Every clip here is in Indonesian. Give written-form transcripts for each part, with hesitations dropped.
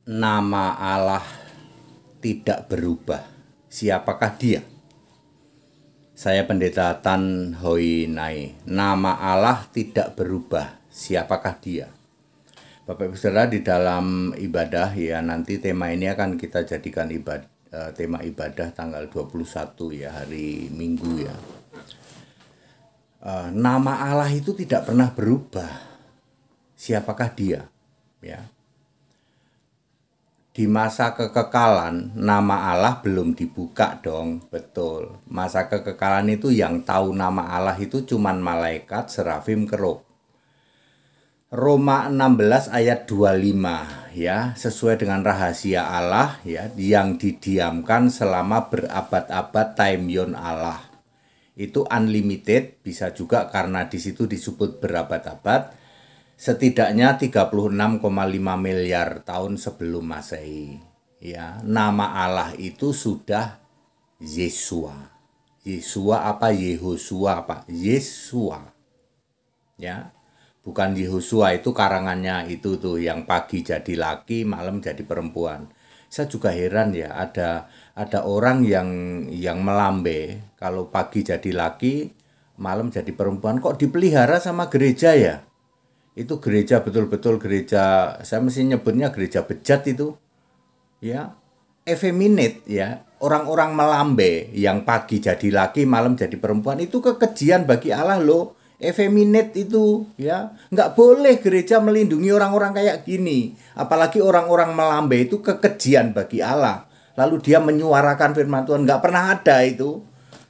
Nama Allah tidak berubah. Siapakah dia? Saya Pendeta Tan Hoi Nai. Nama Allah tidak berubah. Siapakah dia? Bapak Ibu Saudara, di dalam ibadah ya, nanti tema ini akan kita jadikan tema ibadah tanggal 21 ya, hari Minggu ya. Nama Allah itu tidak pernah berubah. Siapakah dia? Ya. Di masa kekekalan, nama Allah belum dibuka dong, betul. Masa kekekalan itu yang tahu nama Allah itu cuman malaikat, serafim, kerub. Roma 16 ayat 25 ya, sesuai dengan rahasia Allah ya, yang didiamkan selama berabad-abad taimyon Allah. Itu unlimited, bisa juga karena di situ disebut berabad-abad. Setidaknya 36,5 miliar tahun sebelum Masehi. Ya, nama Allah itu sudah Yesua. Yesua apa? Yehosua apa? Yesua. Ya. Bukan Yehosua, itu karangannya itu tuh yang pagi jadi laki, malam jadi perempuan. Saya juga heran ya, ada orang yang melambe kalau pagi jadi laki, malam jadi perempuan, kok dipelihara sama gereja ya? Itu gereja betul-betul gereja, saya mesti nyebutnya gereja bejat itu ya, effeminate ya, orang-orang melambe yang pagi jadi laki malam jadi perempuan, itu kekejian bagi Allah loh. Effeminate itu ya, nggak boleh gereja melindungi orang-orang kayak gini, apalagi orang-orang melambe, itu kekejian bagi Allah. Lalu dia menyuarakan firman Tuhan, nggak pernah ada itu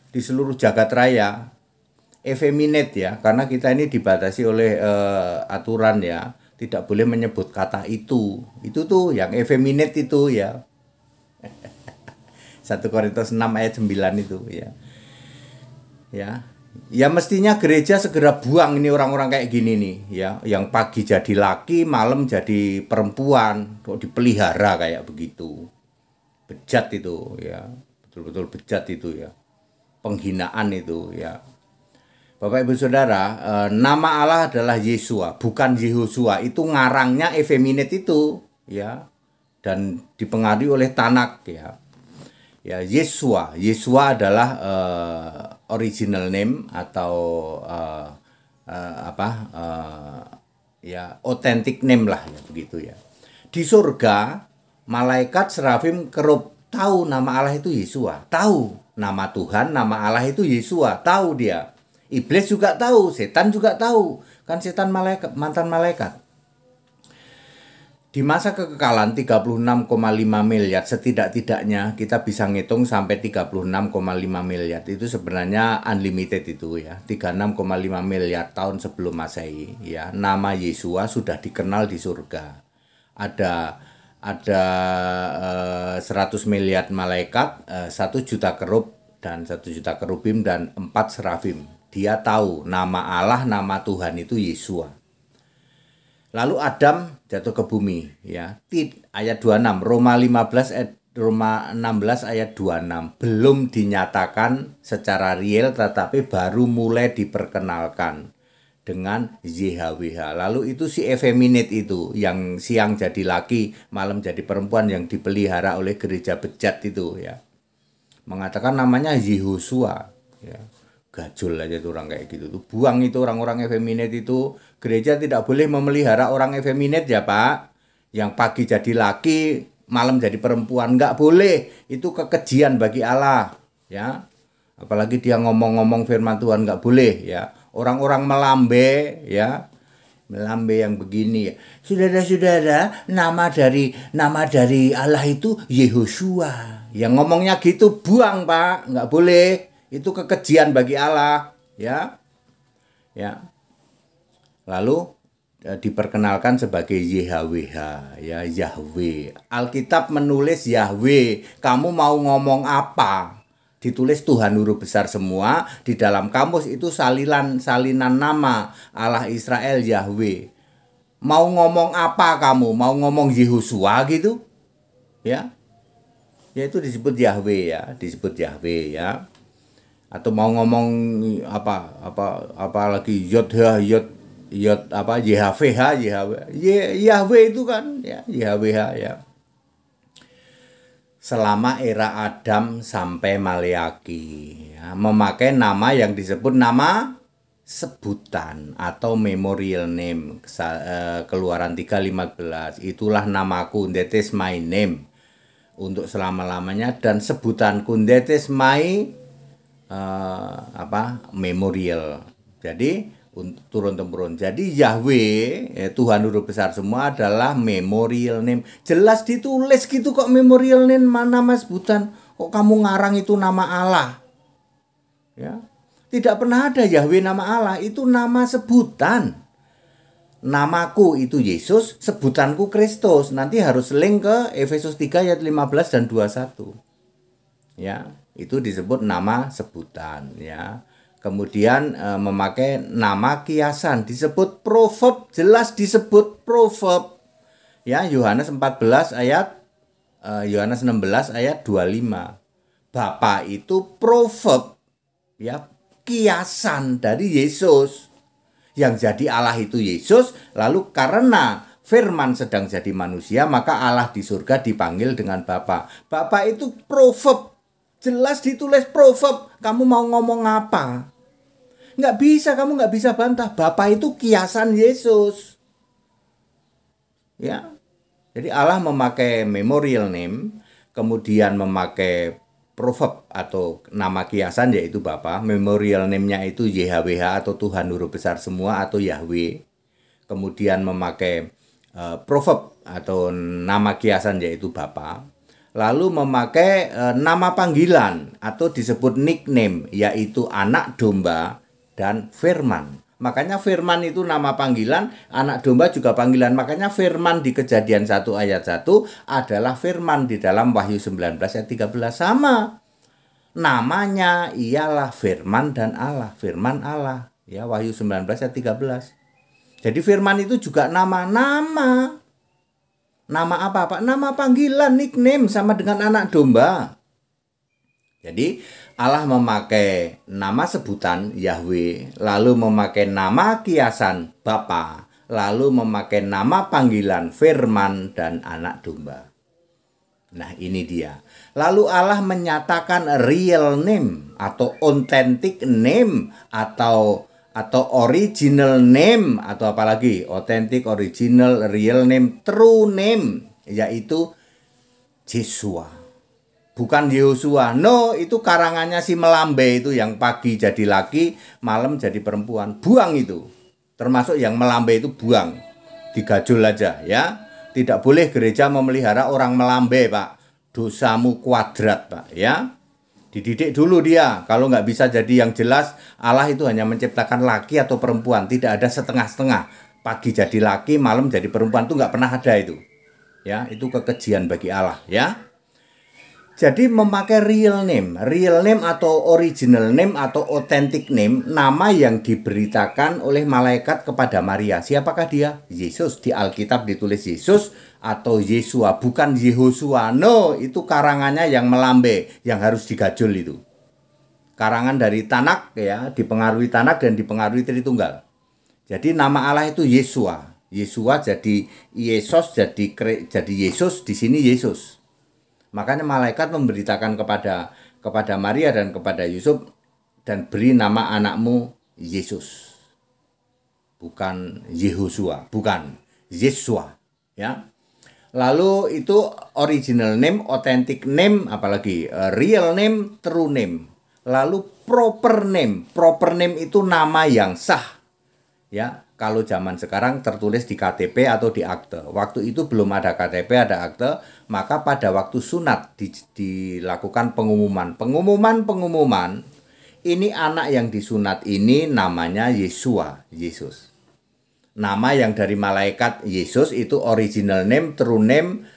di seluruh jagat raya. Effeminate ya, karena kita ini dibatasi oleh aturan ya, tidak boleh menyebut kata itu tuh yang effeminate itu ya. 1 Korintus 6 ayat 9 itu ya. Ya mestinya gereja segera buang ini orang-orang kayak gini nih ya, yang pagi jadi laki, malam jadi perempuan, kok dipelihara kayak begitu. Bejat itu ya, betul-betul bejat itu ya, penghinaan itu ya. Bapak Ibu Saudara, nama Allah adalah Yesua, bukan Yehosua. Itu ngarangnya effeminate itu, ya, dan dipengaruhi oleh Tanak, ya. Ya, Yesua. Yesua adalah original name atau ya authentic name lah, ya begitu ya. Di surga, malaikat, serafim, kerub tahu nama Allah itu Yesua, tahu nama Tuhan, nama Allah itu Yesua, tahu dia. Iblis juga tahu, setan juga tahu. Kan setan malaikat, mantan malaikat. Di masa kekekalan 36,5 miliar, setidak-tidaknya kita bisa ngitung sampai 36,5 miliar. Itu sebenarnya unlimited itu ya. 36,5 miliar tahun sebelum Masehi ya. Nama Yesua sudah dikenal di surga. Ada 100 miliar malaikat, 1 juta kerub dan 1 juta kerubim dan 4 serafim. Dia tahu nama Allah, nama Tuhan itu Yesua. Lalu Adam jatuh ke bumi ya. Ayat 26, Roma 16 ayat 26. Belum dinyatakan secara real, tetapi baru mulai diperkenalkan dengan YHWH. Lalu itu si effeminate itu, yang siang jadi laki, malam jadi perempuan, yang dipelihara oleh gereja bejat itu ya. Mengatakan namanya Yehosua ya. Gajul aja tuh orang kayak gitu tuh. Buang itu orang-orang effeminate itu. Gereja tidak boleh memelihara orang effeminate ya Pak. Yang pagi jadi laki, malam jadi perempuan. Nggak boleh. Itu kekejian bagi Allah ya. Apalagi dia ngomong-ngomong firman Tuhan, nggak boleh ya. Orang-orang melambe ya. Melambe yang begini ya. Saudara-saudara, nama dari Allah itu Yehosua. Yang ngomongnya gitu buang Pak, nggak boleh. Itu kekejian bagi Allah ya. Lalu diperkenalkan sebagai YHWH ya, Yahweh. Alkitab menulis Yahweh. Kamu mau ngomong apa? Ditulis Tuhan huruf besar semua. Di dalam kamus itu salinan nama Allah Israel Yahweh. Mau ngomong apa kamu? Mau ngomong Yehosua gitu? Ya. Ya itu disebut Yahweh ya, disebut Yahweh ya. Atau mau ngomong apa lagi Yod YHWH Yahweh itu kan ya, YHWH ya. selama era Adam sampai Maleaki, ya, memakai nama yang disebut nama sebutan atau memorial name. Keluaran 3:15, itulah namaku, that is my name, untuk selama-lamanya, dan sebutanku, that is my memorial. Jadi turun-temurun. Jadi Yahweh, Tuhan huruf besar semua, adalah memorial name. Jelas ditulis gitu kok, memorial name, nama sebutan. Kok kamu ngarang itu nama Allah? Ya. Tidak pernah ada Yahweh nama Allah, itu nama sebutan. Namaku itu Yesus, sebutanku Kristus. Nanti harus link ke Efesus 3 ayat 15 dan 21. Ya, itu disebut nama sebutan, ya. Kemudian memakai nama kiasan, disebut proverb, jelas disebut proverb. Ya, Yohanes 16 ayat 25. Bapa itu proverb, ya, kiasan dari Yesus. Yang jadi Allah itu Yesus, lalu karena Firman sedang jadi manusia, maka Allah di surga dipanggil dengan Bapa. Bapa itu proverb, jelas ditulis proverb. Kamu mau ngomong apa? Kamu nggak bisa bantah. Bapa itu kiasan Yesus. Ya. Jadi Allah memakai memorial name, kemudian memakai proverb atau nama kiasan yaitu Bapa. Memorial name-nya itu YHWH atau Tuhan huruf besar semua atau Yahweh. Kemudian memakai proverb atau nama kiasan yaitu Bapa. Lalu memakai nama panggilan atau disebut nickname yaitu anak domba dan firman. Makanya firman itu nama panggilan, anak domba juga panggilan. Makanya firman di Kejadian 1 ayat 1 adalah firman di dalam Wahyu 19 ayat 13 sama. Namanya ialah firman dan Allah, firman Allah. Ya, Wahyu 19 ayat 13. Jadi firman itu juga nama. Nama apa, Pak? Nama panggilan, nickname, sama dengan anak domba. Jadi Allah memakai nama sebutan Yahweh, lalu memakai nama kiasan Bapa, lalu memakai nama panggilan firman dan anak domba. Nah, ini dia. Lalu Allah menyatakan real name atau authentic name atau original name, atau apalagi authentic, original, real name, true name, yaitu Yeshua. Bukan Yehosua. No, itu karangannya si Melambe itu, yang pagi jadi laki, malam jadi perempuan. Buang itu. Termasuk yang Melambe itu buang. Digajul aja, ya. Tidak boleh gereja memelihara orang Melambe, Pak. Dosamu kuadrat, Pak, ya. Dididik dulu dia. Kalau nggak bisa jadi yang jelas, Allah itu hanya menciptakan laki atau perempuan. Tidak ada setengah-setengah. Pagi jadi laki, malam jadi perempuan. Itu nggak pernah ada itu. Ya, itu kekejian bagi Allah, ya. Jadi memakai real name atau original name atau authentic name, nama yang diberitakan oleh malaikat kepada Maria. Siapakah dia? Yesus. Di Alkitab ditulis Yesus atau Yeshua, bukan Yehosua. No, itu karangannya yang Melambe, yang harus digajul itu. Karangan dari Tanak, ya, dipengaruhi Tanak dan dipengaruhi Tritunggal. Jadi nama Allah itu Yeshua. Yeshua jadi Yesus, jadi Yesus, di sini Yesus. Makanya malaikat memberitakan kepada Maria dan kepada Yusuf, dan beri nama anakmu Yesus. Bukan Yehosua, bukan Yeshua, ya. Lalu itu original name, authentic name, apalagi real name, true name. Lalu proper name. Proper name itu nama yang sah. Ya. Kalau zaman sekarang tertulis di KTP atau di akte. Waktu itu belum ada KTP, ada akte. Maka pada waktu sunat dilakukan pengumuman. Pengumuman. Ini anak yang disunat ini namanya Yeshua, Yesus. Nama yang dari malaikat Yesus itu original name, true name,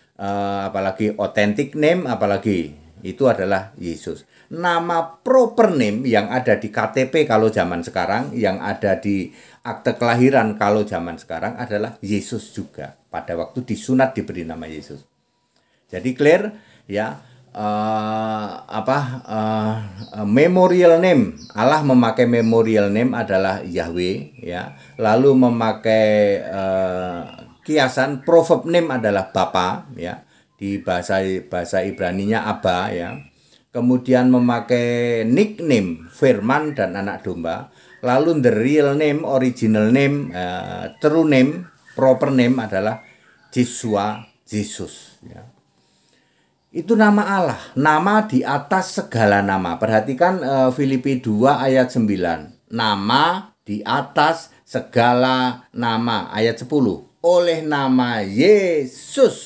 apalagi authentic name, apalagi itu adalah Yesus. Nama proper name yang ada di KTP kalau zaman sekarang, yang ada di akte kelahiran kalau zaman sekarang adalah Yesus juga. Pada waktu disunat diberi nama Yesus. Jadi clear, ya. Memorial name, Allah memakai memorial name adalah Yahweh, ya. Lalu memakai kiasan proverb name adalah Bapa, ya. di bahasa Ibraninya Abba ya. Kemudian memakai nickname Firman dan Anak Domba. Lalu the real name, original name, true name, proper name adalah Yeshua, Yesus ya. Itu nama Allah, nama di atas segala nama. Perhatikan Filipi 2 ayat 9. Nama di atas segala nama. Ayat 10. Oleh nama Yesus,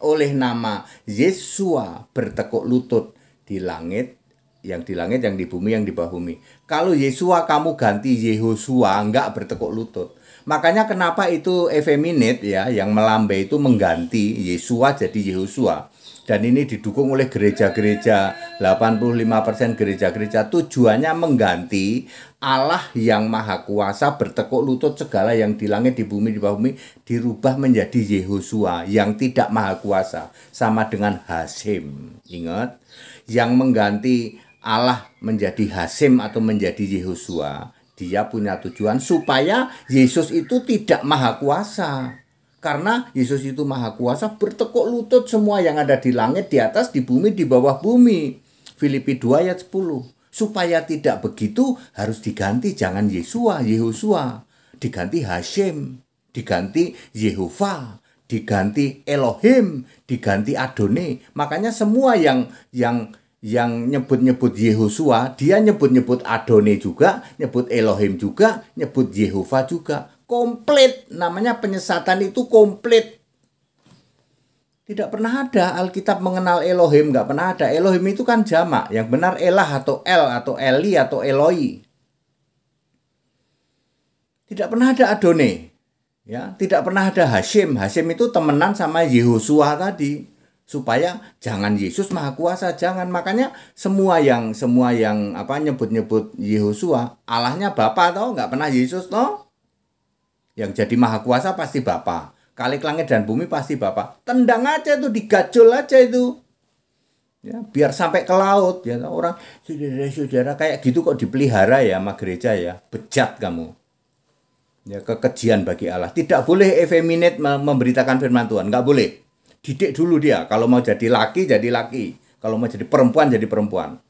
oleh nama Yeshua bertekuk lutut di langit, yang di langit, yang di bumi, yang di bawah bumi. Kalau Yeshua kamu ganti Yehosua, enggak bertekuk lutut. Makanya kenapa itu effeminate ya, yang melambai itu mengganti Yeshua jadi Yehosua. Dan ini didukung oleh gereja-gereja, 85% gereja-gereja tujuannya mengganti Allah yang maha kuasa bertekuk lutut segala yang di langit, di bumi, di bawah bumi, dirubah menjadi Yehosua yang tidak maha kuasa, sama dengan Hasim. Ingat, yang mengganti Allah menjadi Hasim atau menjadi Yehosua, dia punya tujuan supaya Yesus itu tidak maha kuasa. Karena Yesus itu maha kuasa, bertekuk lutut semua yang ada di langit, di atas, di bumi, di bawah bumi. Filipi 2 ayat 10. Supaya tidak begitu harus diganti, jangan Yeshua, Yehosua. Diganti Hasim, diganti Yehova, diganti Elohim, diganti Adonai. Makanya semua yang nyebut-nyebut Yehosua, dia nyebut-nyebut Adonai juga, nyebut Elohim juga, nyebut Yehova juga. Komplit, namanya penyesatan itu komplit. Tidak pernah ada Alkitab mengenal Elohim, nggak pernah ada. Elohim itu kan jamak, yang benar Elah atau El atau Eli atau Eloi. Tidak pernah ada Adonai, ya, tidak pernah ada Hasim. Hasim itu temenan sama Yehosua tadi, supaya jangan Yesus maha kuasa, jangan. Makanya semua yang nyebut-nyebut Yehosua, Allahnya Bapa toh, nggak pernah Yesus toh. Yang jadi maha kuasa pasti Bapa. Kalik langit dan bumi pasti Bapa. Tendang aja itu, digajol aja itu. Ya, biar sampai ke laut ya. Orang saudara-saudara kayak gitu kok dipelihara ya sama gereja ya. Bejat kamu. Ya, kekejian bagi Allah. Tidak boleh effeminate memberitakan firman Tuhan, nggak boleh. Didik dulu dia. Kalau mau jadi laki, jadi laki. Kalau mau jadi perempuan, jadi perempuan.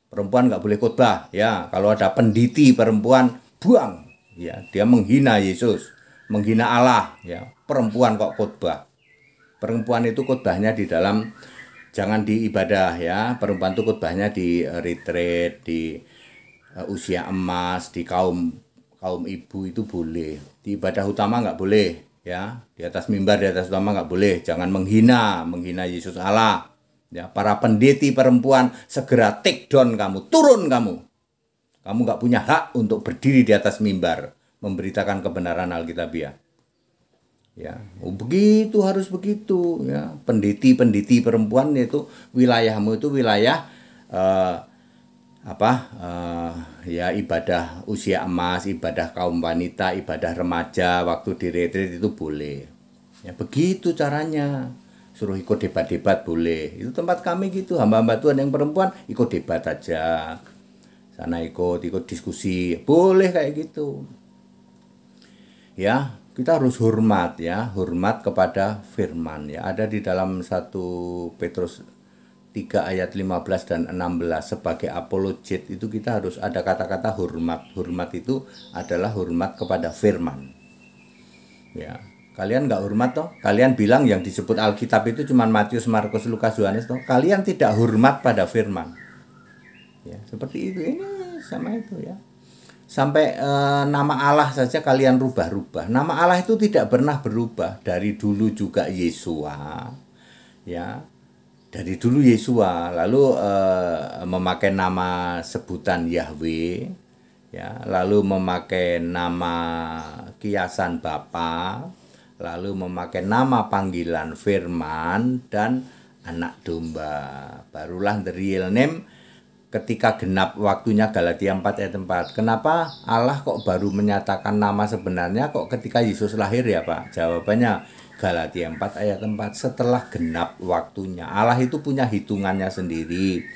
Perempuan nggak boleh khotbah ya. Kalau ada penditi perempuan, buang. Ya, dia menghina Yesus, menghina Allah ya. Perempuan kok khotbah. Perempuan itu khotbahnya di dalam, jangan di ibadah ya. Perempuan itu khotbahnya di retreat, di usia emas, di kaum ibu itu boleh. Di ibadah utama nggak boleh ya. Di atas mimbar, di atas utama nggak boleh. Jangan menghina Yesus Allah. Ya, para pendeti perempuan segera take down kamu, turun kamu. Kamu nggak punya hak untuk berdiri di atas mimbar memberitakan kebenaran Alkitabiah. Ya, begitu, harus begitu ya. Pendeti perempuan itu wilayahmu itu wilayah ya ibadah usia emas, ibadah kaum wanita, ibadah remaja, waktu di retreat itu boleh. Ya, begitu caranya. Suruh ikut debat-debat boleh. Itu tempat kami gitu, hamba-hamba Tuhan yang perempuan ikut debat aja. Sana ikut diskusi, boleh kayak gitu. Ya, kita harus hormat ya, hormat kepada firman ya. Ada di dalam 1 Petrus 3 ayat 15 dan 16 sebagai apologet itu kita harus ada kata-kata hormat. Hormat itu adalah hormat kepada firman. Ya, kalian nggak hormat toh? Kalian bilang yang disebut Alkitab itu cuma Matius, Markus, Lukas, Yohanes toh? Kalian tidak hormat pada firman. Ya, seperti itu, ini sama itu ya. Sampai nama Allah saja kalian rubah-rubah. Nama Allah itu tidak pernah berubah. Dari dulu juga Yeshua. Ya. Dari dulu Yeshua, lalu memakai nama sebutan Yahweh, ya, lalu memakai nama kiasan Bapa, lalu memakai nama panggilan Firman dan Anak Domba. Barulah the real name ketika genap waktunya, Galatia 4 ayat 4. Kenapa Allah kok baru menyatakan nama sebenarnya kok ketika Yesus lahir ya Pak? Jawabannya Galatia 4 ayat 4, setelah genap waktunya. Allah itu punya hitungannya sendiri.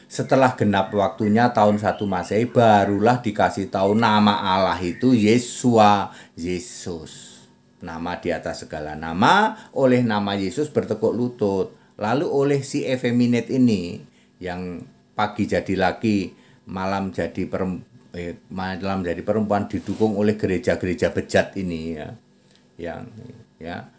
Setelah genap waktunya tahun 1 Masehi barulah dikasih tahu nama Allah itu Yeshua, Yesus. Nama di atas segala nama, oleh nama Yesus bertekuk lutut. Lalu oleh si effeminate ini yang pagi jadi laki, malam jadi perempuan didukung oleh gereja-gereja bejat ini ya. Yang ya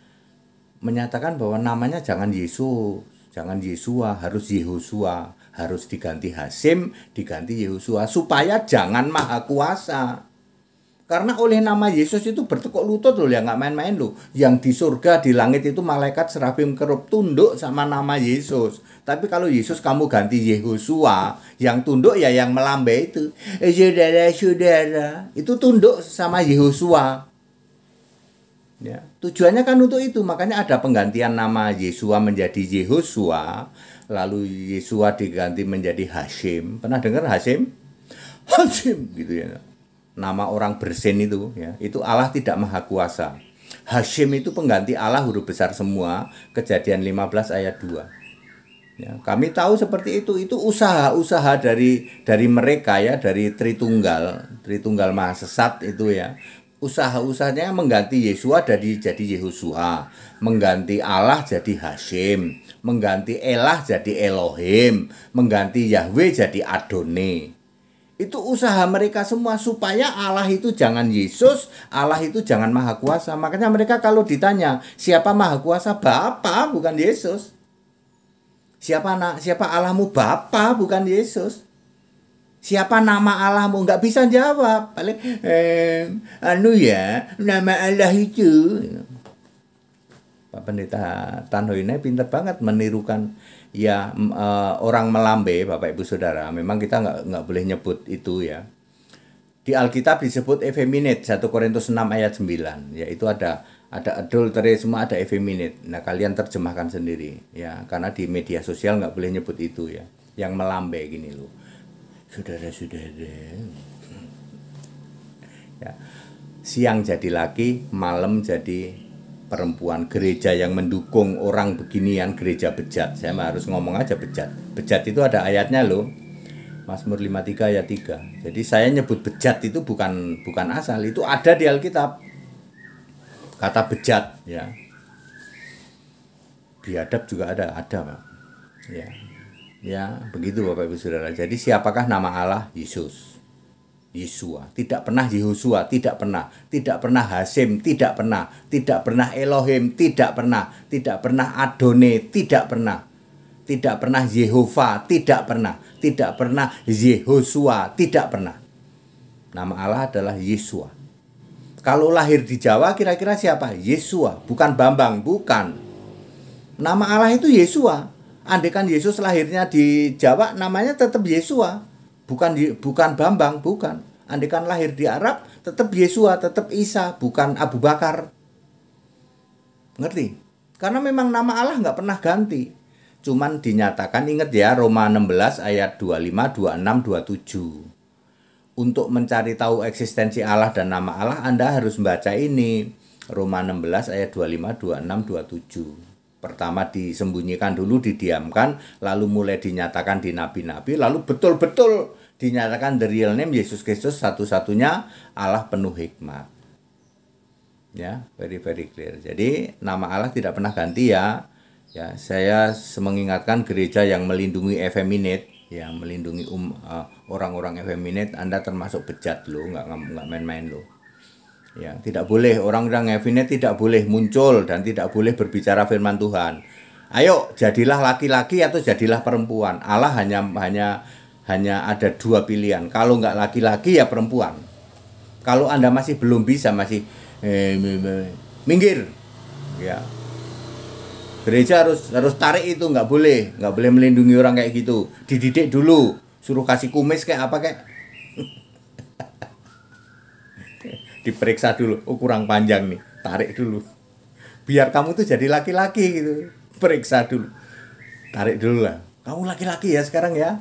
menyatakan bahwa namanya jangan Yesus, jangan Yesua, harus Yehosua, harus diganti Hasim, diganti Yehosua supaya jangan Maha Kuasa. Karena oleh nama Yesus itu bertekuk lutut loh ya, nggak main-main loh. Yang di surga, di langit itu malaikat serafim kerub tunduk sama nama Yesus. Tapi kalau Yesus kamu ganti Yehosua, yang tunduk ya yang melambai itu. Saudara-saudara, itu tunduk sama Yehosua. Ya, tujuannya kan untuk itu, makanya ada penggantian nama Yesua menjadi Yehosua, lalu Yesua diganti menjadi Hasim. Pernah dengar Hasim? Hasim gitu ya. Nama orang bersin itu ya, itu Allah tidak maha kuasa. Hasim itu pengganti Allah huruf besar semua, Kejadian 15 ayat 2. Ya, kami tahu seperti itu usaha-usaha dari mereka ya, dari Tritunggal Maha Sesat itu ya. Usaha-usahanya mengganti Yesua jadi Yehosua, mengganti Allah jadi Hasim, mengganti Elah jadi Elohim, mengganti Yahweh jadi Adone. Itu usaha mereka semua supaya Allah itu jangan Yesus, Allah itu jangan Maha Kuasa. Makanya mereka kalau ditanya siapa Maha Kuasa, Bapa bukan Yesus. Siapa Allahmu, Bapa bukan Yesus. Siapa nama Allahmu, nggak bisa jawab. Paling nama Allah itu. Pak Pendeta Tan Hoi ini pintar banget menirukan ya orang melambai, Bapak Ibu Saudara. Memang kita nggak boleh nyebut itu ya. Di Alkitab disebut effeminate, 1 Korintus 6 ayat 9. Ya, itu ada adultery, semua ada effeminate. Nah, kalian terjemahkan sendiri ya, karena di media sosial nggak boleh nyebut itu ya. Yang melambai gini loh. Saudara-saudara. Ya. Siang jadi laki, malam jadi perempuan. Gereja yang mendukung orang beginian gereja bejat. Saya harus ngomong aja bejat. Bejat itu ada ayatnya loh. Mazmur 53 ayat 3. Jadi saya nyebut bejat itu bukan asal, itu ada di Alkitab. Kata bejat ya. Biadab juga ada Pak. Ya. Ya, begitu Bapak Ibu Saudara. Jadi siapakah nama Allah? Yesus. Yesua, tidak pernah Yehosua, tidak pernah Hasim, tidak pernah Elohim, tidak pernah Adone, tidak pernah Yehova, tidak pernah Yehosua, tidak pernah. Nama Allah adalah Yesua. Kalau lahir di Jawa kira-kira siapa? Yesua, bukan Bambang, bukan. Nama Allah itu Yesua. Andaikan Yesus lahirnya di Jawa, namanya tetap Yesua. Bukan Bambang, bukan. Andaikan lahir di Arab, tetap Yesua, tetap Isa, bukan Abu Bakar. Ngerti? Karena memang nama Allah nggak pernah ganti. Cuman dinyatakan, ingat ya, Roma 16 ayat 25, 26, 27. Untuk mencari tahu eksistensi Allah dan nama Allah, Anda harus membaca ini. Roma 16 ayat 25, 26, 27. Pertama disembunyikan dulu, didiamkan, lalu mulai dinyatakan di nabi-nabi, lalu betul-betul dinyatakan the real name Yesus Kristus, satu-satunya Allah penuh hikmat. Ya, very clear. Jadi nama Allah tidak pernah ganti ya. Ya, saya mengingatkan gereja yang melindungi effeminate, yang melindungi orang-orang effeminate, Anda termasuk bejat loh, nggak main-main loh. Ya, tidak boleh orang-orang effeminate tidak boleh muncul dan tidak boleh berbicara firman Tuhan. Ayo, jadilah laki-laki atau jadilah perempuan. Allah hanya ada dua pilihan. Kalau nggak laki-laki ya perempuan. Kalau Anda masih belum bisa, masih minggir. Ya. Gereja harus tarik itu, nggak boleh melindungi orang kayak gitu. Dididik dulu, suruh kasih kumis kayak apa kayak. Diperiksa dulu, oh kurang panjang nih, tarik dulu. Biar kamu tuh jadi laki-laki gitu. Periksa dulu. Tarik dulu lah. Kamu laki-laki ya sekarang ya.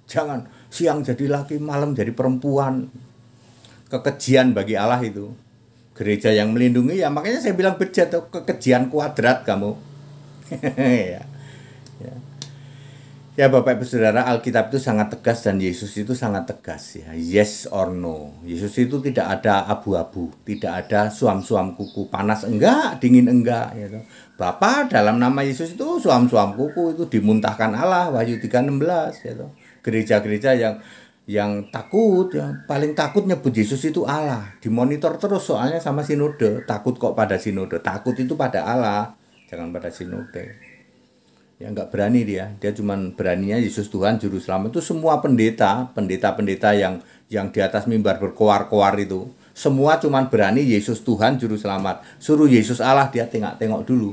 Jangan siang jadi laki, malam jadi perempuan. Kekejian bagi Allah itu. Gereja yang melindungi ya, makanya saya bilang bejat, kekejian kuadrat kamu. Ya. Ya. Ya Bapak Ibu Saudara, Alkitab itu sangat tegas dan Yesus itu sangat tegas ya. Yes or no. Yesus itu tidak ada abu-abu, tidak ada suam-suam kuku, panas enggak, dingin enggak gitu. Bapa dalam nama Yesus itu suam-suam kuku itu dimuntahkan Allah, Wahyu 3:16 gitu. Gereja-gereja yang takut ya, paling takut nyebut Yesus itu Allah. Dimonitor terus soalnya sama sinode. Takut kok pada sinode, takut itu pada Allah, jangan pada sinode. Ya nggak berani dia cuman beraninya Yesus Tuhan Juru Selamat. Itu semua pendeta-pendeta yang di atas mimbar berkoar-koar itu semua cuman berani Yesus Tuhan Juru Selamat. Suruh Yesus Allah dia tengok-tengok dulu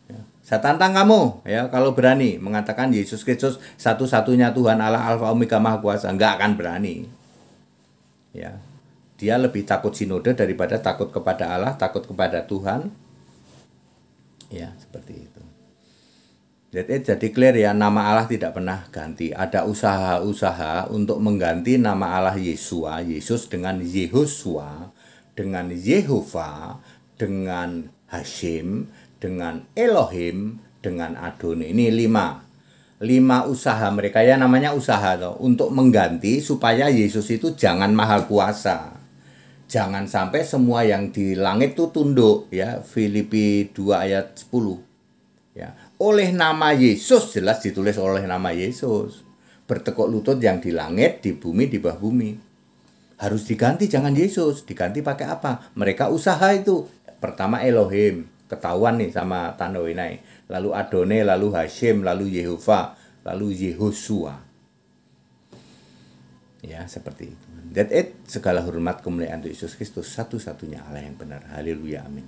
ya. Saya tantang kamu ya, kalau berani mengatakan Yesus Kristus satu-satunya Tuhan Allah Alfa Omega Maha Kuasa, nggak akan berani ya. Dia lebih takut sinode daripada takut kepada Allah, takut kepada Tuhan ya, seperti itu. Jadi clear ya, nama Allah tidak pernah ganti. Ada usaha-usaha untuk mengganti nama Allah Yesua, Yesus dengan Yehosua, dengan Yehova, dengan Hashim, dengan Elohim, dengan Adonai. Ini lima usaha mereka ya, namanya usaha toh, untuk mengganti supaya Yesus itu jangan mahal kuasa. Jangan sampai semua yang di langit itu tunduk ya. Filipi 2 ayat 10 ya. Oleh nama Yesus, jelas ditulis oleh nama Yesus. Bertekuk lutut yang di langit, di bumi, di bawah bumi. Harus diganti, jangan Yesus. Diganti pakai apa? Mereka usaha itu. Pertama Elohim, ketahuan nih sama Tandoinai. Lalu Adonai, lalu Hashim, lalu Yehova, lalu Yehosua. Ya, seperti itu. Segala hormat kemuliaan untuk Yesus Kristus, satu-satunya Allah yang benar. Haleluya, amin.